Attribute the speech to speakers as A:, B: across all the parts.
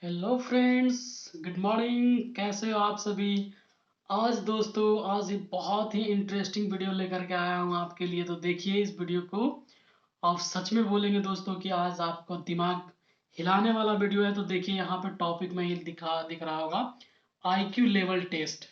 A: Hello friends, good morning. कैसे हो आप सभी? आज एक बहुत ही इंटरेस्टिंग वीडियो लेकर के आया हूँ आपके लिए। तो देखिए इस वीडियो को। आप सच में बोलेंगे दोस्तों कि आज आपको दिमाग हिलाने वाला वीडियो है। तो देखिए यहाँ पे टॉपिक में ही दिख रहा होगा, आईक्यू लेवल टेस्ट।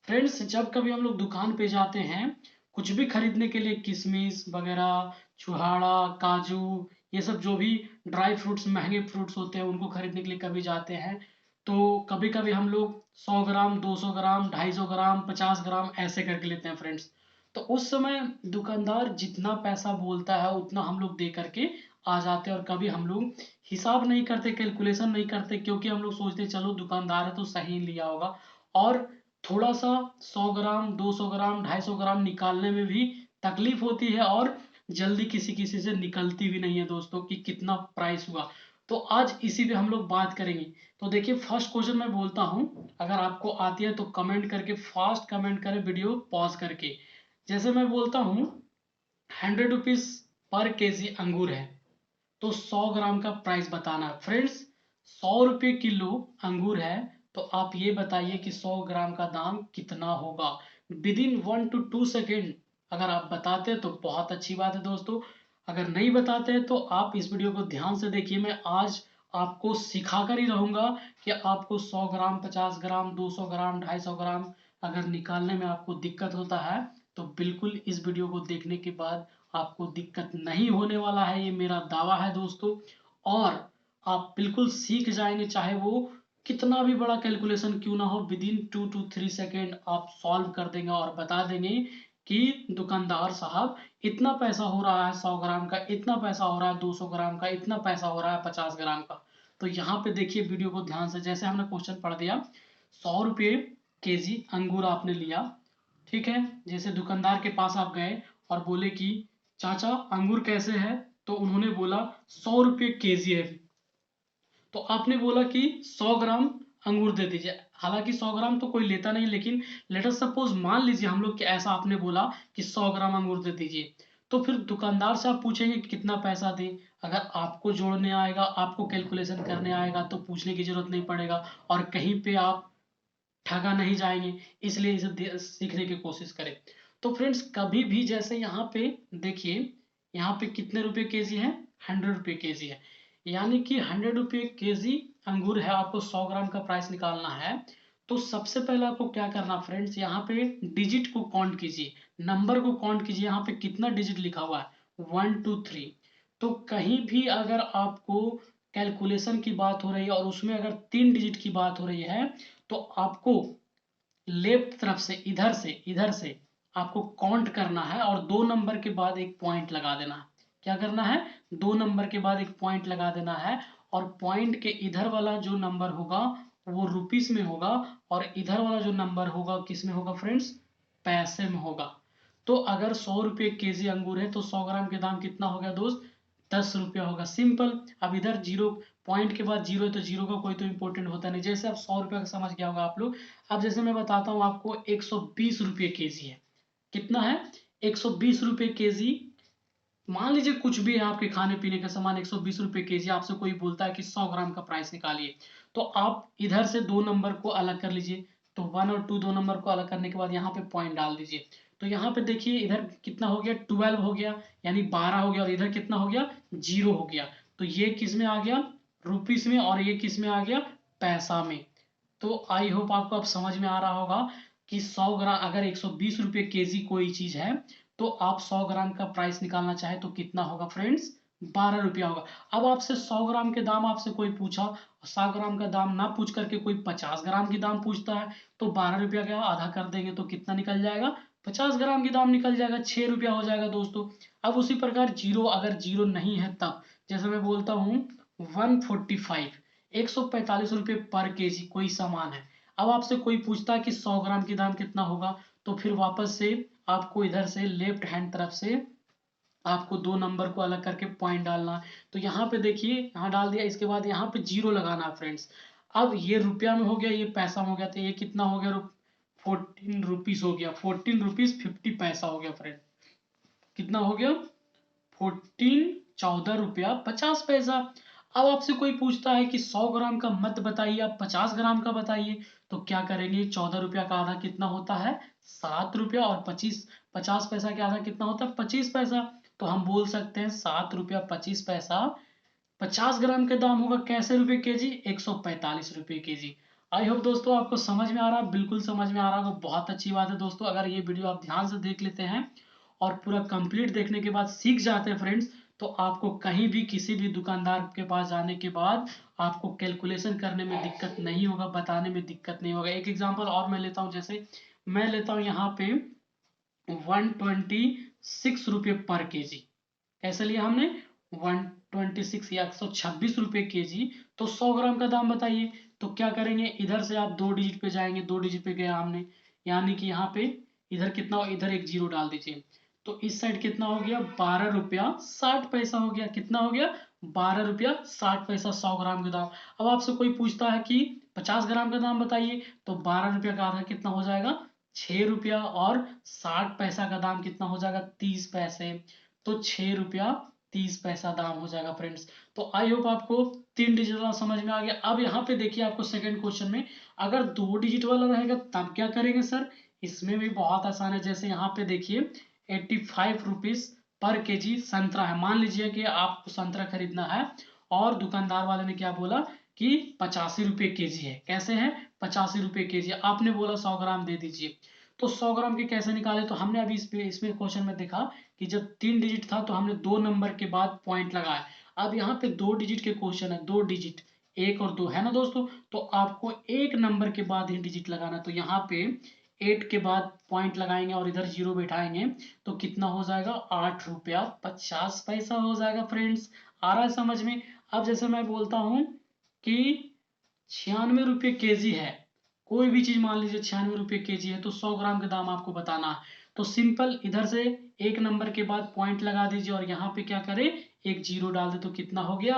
A: फ्रेंड्स, जब कभी हम लोग दुकान पे जाते हैं कुछ भी खरीदने के लिए, किशमिश वगैरह, छुहाड़ा, काजू, ये सब जो भी ड्राई फ्रूट्स, महंगे फ्रूट्स होते हैं, उनको खरीदने के लिए कभी जाते हैं तो कभी कभी हम लोग 100 ग्राम, 200 ग्राम, 250 ग्राम, 50 ग्राम ऐसे करके लेते हैं फ्रेंड्स। तो उस समय दुकानदार जितना पैसा बोलता है उतना हम लोग दे करके आ जाते हैं, और कभी हम लोग हिसाब नहीं करते, कैलकुलेशन नहीं करते, क्योंकि हम लोग सोचते चलो दुकानदार है तो सही लिया होगा। और थोड़ा सा 100 ग्राम, 200 ग्राम, 250 ग्राम निकालने में भी तकलीफ होती है, और जल्दी किसी किसी से निकलती भी नहीं है दोस्तों कि कितना प्राइस हुआ। तो आज इसी पे हम लोग बात करेंगे। तो देखिए फर्स्ट क्वेश्चन मैं बोलता हूँ, अगर आपको आती है तो कमेंट करके फास्ट कमेंट करें, वीडियो पॉज करके। जैसे मैं बोलता हूँ 100 रुपीज पर केजी अंगूर है, तो 100 ग्राम का प्राइस बताना है फ्रेंड्स। 100 रुपये किलो अंगूर है, तो आप ये बताइए कि 100 ग्राम का दाम कितना होगा। विद इन 1 to 2 सेकेंड अगर आप बताते हैं तो बहुत अच्छी बात है दोस्तों। अगर नहीं बताते हैं तो आप इस वीडियो को ध्यान से देखिए। मैं आज आपको सिखाकर ही रहूंगा कि आपको 100 ग्राम, 50 ग्राम, 200 ग्राम, 250 ग्राम अगर निकालने में आपको दिक्कत होता है तो बिल्कुल इस वीडियो को देखने के बाद आपको दिक्कत नहीं होने वाला है, ये मेरा दावा है दोस्तों। और आप बिल्कुल सीख जाएंगे, चाहे वो कितना भी बड़ा कैलकुलेशन क्यों ना हो, विद इन 2 to 3 सेकेंड आप सॉल्व कर देंगे और बता देंगे कि दुकानदार साहब इतना पैसा हो रहा है 100 ग्राम का, इतना पैसा हो रहा है 200 ग्राम का, इतना पैसा हो रहा है 50 ग्राम का। तो यहाँ पे देखिए वीडियो को ध्यान से, जैसे हमने क्वेश्चन पढ़ दिया, 100 रुपये केजी अंगूर आपने लिया, ठीक है। जैसे दुकानदार के पास आप गए और बोले कि चाचा अंगूर कैसे है, तो उन्होंने बोला 100 रुपये केजी है। तो आपने बोला कि 100 ग्राम अंगूर दे दीजिए। हालांकि 100 ग्राम तो कोई लेता नहीं, लेकिन लेट अस सपोज मान लीजिए हम लोग कि ऐसा आपने बोला कि 100 ग्राम अंगूर दे दीजिए। तो फिर दुकानदार से आप पूछेंगे कि कितना पैसा दें। अगर आपको जोड़ने आएगा, आपको कैलकुलेशन करने आएगा तो पूछने की जरूरत नहीं पड़ेगा, और कहीं पे आप ठगा नहीं जाएंगे। इसलिए इसे सीखने की कोशिश करें। तो फ्रेंड्स कभी भी, जैसे यहाँ पे देखिए, यहाँ पे कितने रुपए केजी है, 100 रुपये केजी है। यानी कि 100 रुपये केजी अंगूर है, आपको 100 ग्राम का प्राइस निकालना है। तो सबसे पहले आपको क्या करना फ्रेंड्स, यहाँ पे डिजिट को काउंट कीजिए, नंबर को काउंट कीजिए। यहाँ पे कितना डिजिट लिखा हुआ है, 1 2 3। तो कहीं भी अगर आपको कैलकुलेशन की बात हो रही है और उसमें अगर 3 डिजिट की बात हो रही है, तो आपको लेफ्ट तरफ से, इधर से आपको काउंट करना है, और 2 नंबर के बाद एक पॉइंट लगा देना है। क्या करना है, 2 नंबर के बाद एक पॉइंट लगा देना है, और पॉइंट के इधर वाला जो नंबर होगा वो रुपीस में होगा, और इधर वाला जो नंबर होगा किस में होगा फ्रेंड्स, पैसे में होगा। तो अगर 100 रुपये केजी अंगूर है तो 100 ग्राम के दाम कितना हो गया दोस्त, 10 रुपया होगा, सिंपल। अब इधर जीरो, पॉइंट के बाद जीरो है तो जीरो का कोई तो इंपॉर्टेंट होता नहीं। जैसे अब 100 रुपया का समझ गया होगा आप लोग। अब जैसे मैं बताता हूँ आपको, 120 रुपये केजी है। कितना है, 120 रुपये केजी। मान लीजिए कुछ भी है आपके खाने पीने का सामान, 120 रुपये केजी, आपसे कोई बोलता है कि 100 ग्राम का प्राइस निकालिए। तो आप इधर से 2 नंबर को अलग कर लीजिए। तो 1 और 2, 2 नंबर को अलग करने के बाद यहाँ पे पॉइंट डाल दीजिए। तो यहाँ पे देखिए इधर कितना हो गया, 12 हो गया, यानी 12 हो गया, और इधर कितना हो गया, 0 हो गया। तो ये किस में आ गया, रुपीस में, और ये किस में आ गया, पैसा में। तो आई होप आपको अब समझ में आ रहा होगा कि 100 ग्राम, अगर 120 रुपये केजी कोई चीज है, तो आप 100 ग्राम का प्राइस निकालना चाहे तो कितना होगा फ्रेंड्स, 12 रुपया होगा। अब आपसे 100 ग्राम के दाम आपसे कोई पूछा, 100 ग्राम का दाम ना पूछ करके कोई 50 ग्राम की दाम पूछता है, तो 12 रुपया का आधा कर देंगे तो कितना निकल जाएगा, 50 ग्राम की दाम निकल जाएगा, 6 रुपया हो जाएगा दोस्तों। अब उसी प्रकार जीरो, अगर जीरो नहीं है तब, जैसे मैं बोलता हूँ 145, 145 रुपये पर केजी कोई सामान है। अब आपसे कोई पूछता है कि 100 ग्राम की दाम कितना होगा, तो फिर वापस से आपको इधर से लेफ्ट हैंड तरफ से आपको 2 नंबर को अलग करके पॉइंट डालना है। तो यहाँ पे देखिए, यहाँ डाल दिया, इसके बाद यहाँ पे जीरो लगाना है फ्रेंड्स। अब ये रुपया में हो गया, ये पैसा में हो गया, तो ये कितना हो गया, 14 रुपीज हो गया, 14 रुपीज 50 पैसा हो गया फ्रेंड। कितना हो गया, 14, 14 रुपया 50 पैसा। अब आपसे कोई पूछता है कि 100 ग्राम का मत बताइए, आप 50 ग्राम का बताइए, तो क्या करेंगे? 14 रुपया का आधा कितना होता है? 7 रुपया। और 50 पैसा के आधा कितना होता है? 25 पैसा। तो हम बोल सकते हैं 7 रुपया 25 पैसा 50 ग्राम के दाम होगा कैसे रुपए केजी? 145 रुपए केजी। आई होप दोस्तों आपको समझ में आ रहा है, बिल्कुल समझ में आ रहा होगा, बहुत अच्छी बात है दोस्तों। अगर ये वीडियो आप ध्यान से देख लेते हैं और पूरा कंप्लीट देखने के बाद सीख जाते हैं फ्रेंड्स, तो आपको कहीं भी किसी भी दुकानदार के पास जाने के बाद आपको कैलकुलेशन करने में दिक्कत नहीं होगा, बताने में दिक्कत नहीं होगा। एक एग्जांपल और मैं लेता हूँ, जैसे मैं लेता हूँ यहाँ पे 126 रुपये पर केजी। कैसे लिया हमने? 126 या 126 रुपये केजी। तो 100 ग्राम का दाम बताइए। तो क्या करेंगे? इधर से आप 2 डिजिट पे जाएंगे, 2 डिजिट पे गया हमने, यानी कि यहाँ पे इधर कितना हो, इधर एक जीरो डाल दीजिए, तो इस साइड कितना हो गया? 12 रुपया 60 पैसा हो गया। कितना हो गया? 12 रुपया 60 पैसा 100 ग्राम का दाम। अब आपसे कोई पूछता है कि 50 ग्राम का दाम बताइए, तो 12 रुपया का आधा कितना हो जाएगा? 6 रुपया। और 60 पैसा का दाम कितना हो जाएगा? 30 पैसे। तो 6 रुपया 30 पैसा दाम हो जाएगा फ्रेंड्स। तो आई होप आपको 3 डिजिट वाला समझ में आ गया। अब यहाँ पे देखिए, आपको सेकंड क्वेश्चन में अगर 2 डिजिट वाला रहेगा तब क्या करेंगे सर? इसमें भी बहुत आसान है। जैसे यहाँ पे देखिए 85 रुपीज पर केजी संतरा है। मान लीजिए कि आपको संतरा खरीदना है और दुकानदार वाले ने क्या बोला कि 85 रुपये केजी है। कैसे है? 85 रुपये केजी। आपने बोला 100 ग्राम दे दीजिए। तो 100 ग्राम के कैसे निकाले? तो हमने अभी इसमें क्वेश्चन में देखा कि जब 3 डिजिट था तो हमने 2 नंबर के बाद पॉइंट लगाया। अब यहाँ पे 2 डिजिट के क्वेश्चन है, 2 डिजिट 1 और 2 है ना दोस्तों, तो आपको एक नंबर के बाद ही डिजिट लगाना। तो यहाँ पे 8 के बाद पॉइंट लगाएंगे और इधर जीरो बैठाएंगे, तो कितना हो जाएगा? 8 रुपया 50 पैसा हो जाएगा फ्रेंड्स। आ रहा है समझ में? अब जैसे मैं बोलता हूँ कि 96 रुपये केजी है, कोई भी चीज मान लीजिए 96 रुपये केजी है, तो 100 ग्राम का दाम आपको बताना है। तो सिंपल इधर से एक नंबर के बाद पॉइंट लगा दीजिए और यहाँ पे क्या करें? एक जीरो डाल दे, तो कितना हो गया?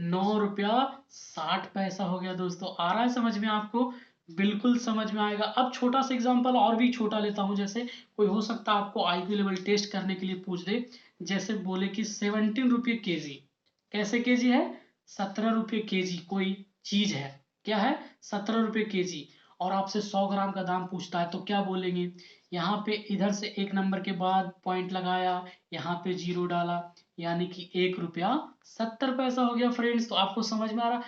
A: 9 रुपया 60 पैसा हो गया दोस्तों। आ रहा है समझ में आपको? बिल्कुल समझ में आएगा। अब छोटा सा एग्जांपल और भी छोटा लेता हूं, जैसे कोई हो सकता है आपको आईक्यू लेवल टेस्ट करने के लिए पूछ दे। जैसे बोले कि 17 रुपये केजी। कैसे केजी है? 17 रुपये केजी कोई चीज है। क्या है? 17 रुपये केजी। और आपसे 100 ग्राम का दाम पूछता है, तो क्या बोलेंगे? यहाँ पे इधर से एक नंबर के बाद पॉइंट लगाया, यहाँ पे जीरो डाला, यानी कि 1 रुपया 70 पैसा हो गया फ्रेंड्स। तो आपको समझ में आ रहा?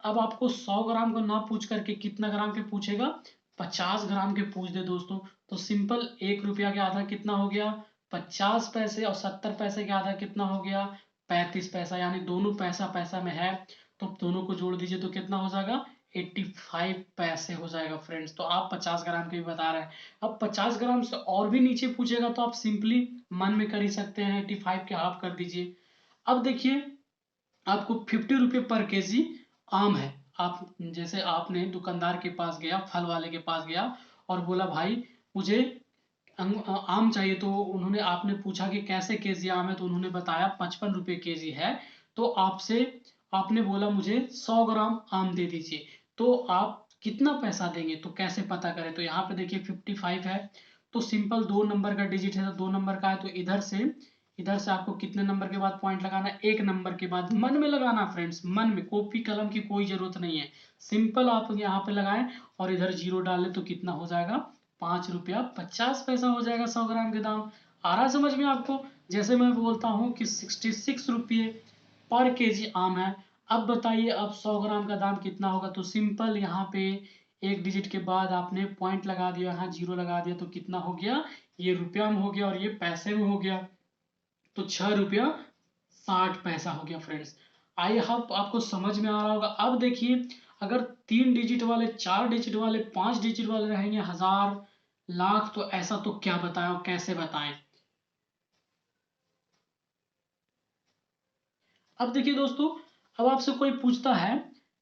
A: अब आपको 100 ग्राम को ना पूछ करके कितना ग्राम के पूछेगा? 50 ग्राम के पूछ दे दोस्तों, तो सिंपल 1 रुपया के आधा कितना हो गया? 50 पैसे। और 70 पैसे के आधा कितना हो गया? 35 पैसा। यानी दोनों पैसा पैसा में है, तो दोनों को जोड़ दीजिए तो कितना हो जाएगा? 85 पैसे हो जाएगा फ्रेंड्स। तो आप 50 ग्राम के भी बता रहे हैं। अब 50 ग्राम से और भी नीचे पूछेगा तो आप सिंपली मन में कर ही सकते हैं, 85 के हाफ कर दीजिए। अब देखिए, आपको 50 रुपये पर केजी आम है। आप जैसे आपने दुकानदार के पास गया, फल वाले के पास गया और बोला भाई मुझे आम चाहिए, तो उन्होंने आपने पूछा कि कैसे केजी आम है, तो उन्होंने बताया 55 रुपये केजी है। तो आपने बोला मुझे 100 ग्राम आम दे दीजिए, तो आप कितना पैसा देंगे? तो कैसे पता करें? तो यहाँ पे देखिए 55 है, तो सिंपल 2 नंबर का डिजिट है, तो 2 नंबर का है, तो इधर से आपको कितने नंबर के बाद पॉइंट लगाना है? एक नंबर के बाद। मन में लगाना फ्रेंड्स, मन में, कॉपी कलम की कोई जरूरत नहीं है। सिंपल आप यहाँ पे लगाएं और इधर जीरो डाल लें, तो कितना हो जाएगा? 5 रुपया 50 पैसा हो जाएगा 100 ग्राम के दाम। आ रहा समझ में आपको? जैसे मैं बोलता हूँ कि 66 रुपये पर केजी आम है। अब बताइए, अब 100 ग्राम का दाम कितना होगा? तो सिंपल यहाँ पे एक डिजिट के बाद आपने पॉइंट लगा दिया, यहाँ जीरो लगा दिया, तो कितना हो गया? ये रुपया में हो गया और ये पैसे में हो गया, तो 6 रुपया 60 पैसा हो गया फ्रेंड्स। आई होप आपको समझ में आ रहा होगा। अब देखिए, अगर 3 डिजिट वाले, 4 डिजिट वाले, 5 डिजिट वाले रहेंगे, हजार, लाख, तो ऐसा तो क्या बताएं और कैसे बताएं? अब देखिए दोस्तों, अब आपसे कोई पूछता है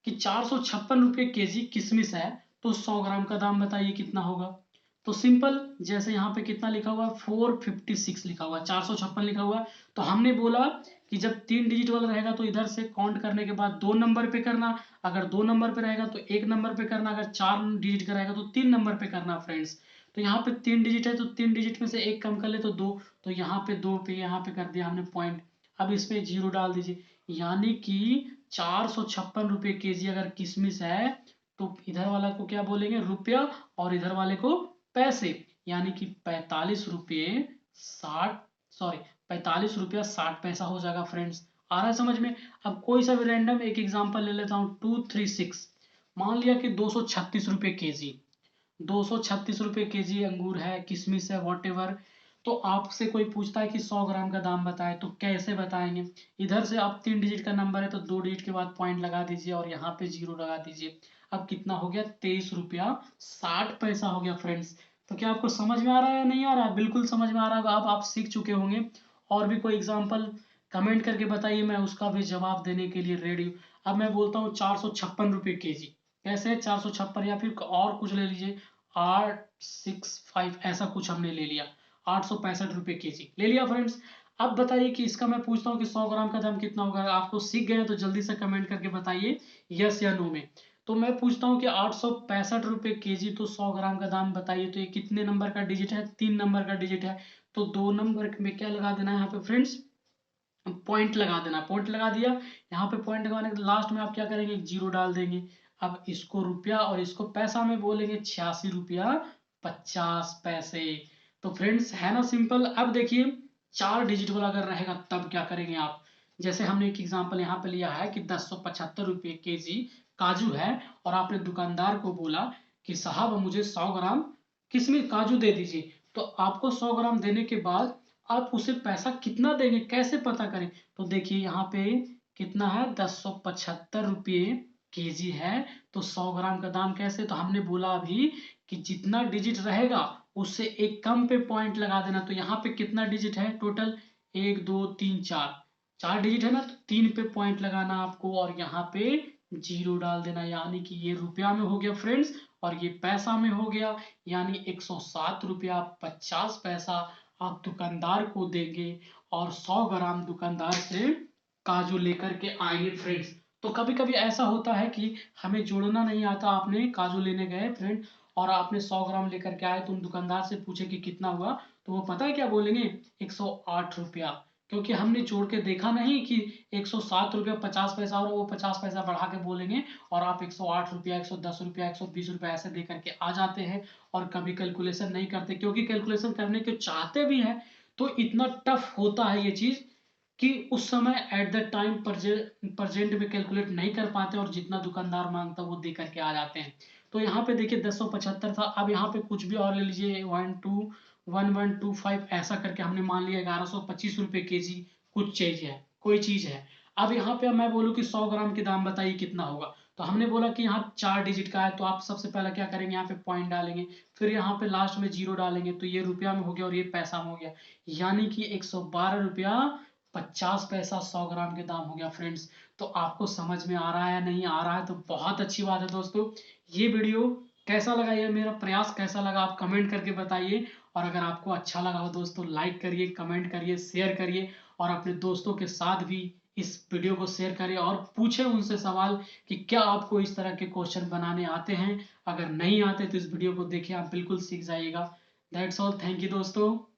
A: कि 456 रुपये केजी किशमिश है, तो 100 ग्राम का दाम बताइए कितना होगा? तो सिंपल, जैसे यहाँ पे कितना लिखा हुआ है? 456 लिखा हुआ है, 456 लिखा हुआ है। तो हमने बोला कि जब 3 डिजिट वाला रहेगा तो इधर से काउंट करने के बाद 2 नंबर पे करना, अगर 2 नंबर पे रहेगा तो 1 नंबर पे करना, अगर 4 डिजिट का रहेगा तो 3 नंबर पे करना फ्रेंड्स। तो यहाँ पे 3 डिजिट है, तो 3 डिजिट में से एक कम कर ले तो 2, तो यहाँ पे 2 पे यहाँ पे कर दिया हमने पॉइंट। अब इस पे जीरो डाल दीजिए, यानी कि 456 रुपये केजी अगर किशमिश है तो इधर वाला को क्या बोलेंगे, रुपया, और इधर वाले को पैसे, यानी कि 45 रुपया 60 हो जाएगा फ्रेंड्स। आ रहा है समझ में। अब कोई सा भी रैंडम एक एग्जांपल ले लेता हूँ, 236, मान लिया कि 236 रुपये केजी, 236 रुपये केजी अंगूर है, किशमिश है, वॉट एवर। तो आपसे कोई पूछता है कि 100 ग्राम का दाम बताए, तो कैसे बताएंगे। इधर से आप 3 डिजिट का नंबर है तो 2 डिजिट के बाद पॉइंट लगा दीजिए और यहाँ पे जीरो लगा दीजिए। अब कितना हो गया, 23 रुपया 60 हो गया फ्रेंड्स। तो क्या आपको समझ में आ रहा है या नहीं आ रहा है? बिल्कुल समझ में आ रहा है। अब आप सीख चुके होंगे। और भी कोई एग्जाम्पल कमेंट करके बताइए, मैं उसका भी जवाब देने के लिए रेडी हूँ। अब मैं बोलता हूँ 456 रुपये केजी, कैसे 456, या फिर और कुछ ले लीजिए, 865, ऐसा कुछ हमने ले लिया, 865 रुपये केजी ले लिया फ्रेंड्स। अब बताइए कि इसका मैं पूछता हूँ कि 100 ग्राम का दाम कितना होगा। आपको सीख गए तो जल्दी से कमेंट करके बताइए यस या नो में। तो मैं पूछता हूँ कि 865 रुपये केजी, तो 100 ग्राम का दाम बताइए। तो ये कितने नंबर का डिजिट है, 3 नंबर का डिजिट है। तो 2 नंबर में क्या लगा देना है यहाँ पे फ्रेंड्स, पॉइंट लगा देना। पॉइंट लगा दिया, यहाँ पे पॉइंट लगाने के लास्ट में आप क्या करेंगे, एक जीरो डाल देंगे। अब इसको रुपया और इसको पैसा में बोलेंगे 86 रुपया 50 पैसे। तो फ्रेंड्स है ना सिंपल। अब देखिए 4 डिजिट वाला अगर रहेगा तब क्या करेंगे आप। जैसे हमने एक एग्जांपल यहाँ पे लिया है कि 1075 रुपये केजी काजू है, और आपने दुकानदार को बोला कि साहब मुझे 100 ग्राम किसमें काजू दे दीजिए। तो आपको 100 ग्राम देने के बाद आप उसे पैसा कितना देंगे, कैसे पता करें। तो देखिए यहाँ पे कितना है, 1075 रुपये केजी है। तो 100 ग्राम का दाम कैसे, तो हमने बोला अभी कि जितना डिजिट रहेगा उससे एक कम पे पॉइंट लगा देना। तो यहाँ पे कितना डिजिट है टोटल, 1 2 3 4, 4 डिजिट है ना, तो 3 पे पॉइंट लगाना आपको और यहाँ पे जीरो डाल देना। यानी कि ये रुपया में हो गया फ्रेंड्स, और ये पैसा में हो गया। यानी 107 रुपया 50 पैसा आप दुकानदार को देंगे और 100 ग्राम दुकानदार से काजू लेकर के आएंगे फ्रेंड्स। तो कभी कभी ऐसा होता है कि हमें जोड़ना नहीं आता, आपने काजू लेने गए फ्रेंड और आपने 100 ग्राम लेकर के आए, तो उन दुकानदार से पूछे कि कितना हुआ, तो वो पता है क्या बोलेंगे, 108 रुपया। क्योंकि हमने जोड़ के देखा नहीं कि 107 रुपया 50 पैसा, और वो 50 पैसा बढ़ा के बोलेंगे और आप 108 रुपया 110 रुपया 120 रुपया ऐसे दे करके आ जाते हैं। और कभी कैलकुलेशन नहीं करते, क्योंकि कैलकुलेशन करने के चाहते भी हैं तो इतना टफ होता है ये चीज कि उस समय एट द टाइम प्रेजेंट में कैलकुलेट नहीं कर पाते, और जितना दुकानदार मांगता वो दे करके आ जाते हैं। तो यहाँ पे देखिए 1075 था। अब यहाँ पे कुछ भी और ले लीजिए, 121125 ऐसा करके हमने मान लिया 1125 रुपये केजी कुछ चीज है, कोई चीज है। अब यहाँ पे मैं बोलूँ कि 100 ग्राम के दाम बताइए कितना होगा। तो हमने बोला कि यहाँ 4 डिजिट का है, तो आप सबसे पहले क्या करेंगे, यहाँ पे पॉइंट डालेंगे, फिर यहाँ पे लास्ट में जीरो डालेंगे। तो ये रुपया में हो गया और ये पैसा में हो गया। यानी कि 112 रुपया 50 पैसा 100 ग्राम के दाम हो गया फ्रेंड्स। तो आपको समझ में आ रहा है या नहीं आ रहा है, तो बहुत अच्छी बात है दोस्तों। ये वीडियो कैसा लगा, ये मेरा प्रयास कैसा लगा, आप कमेंट करके बताइए। और अगर आपको अच्छा लगा हो दोस्तों, लाइक करिए, कमेंट करिए, शेयर करिए, और अपने दोस्तों के साथ भी इस वीडियो को शेयर करिए और पूछें उनसे सवाल कि क्या आपको इस तरह के क्वेश्चन बनाने आते हैं। अगर नहीं आते तो इस वीडियो को देखिए, आप बिल्कुल सीख जाइएगा। दैट्स ऑल, थैंक यू दोस्तों।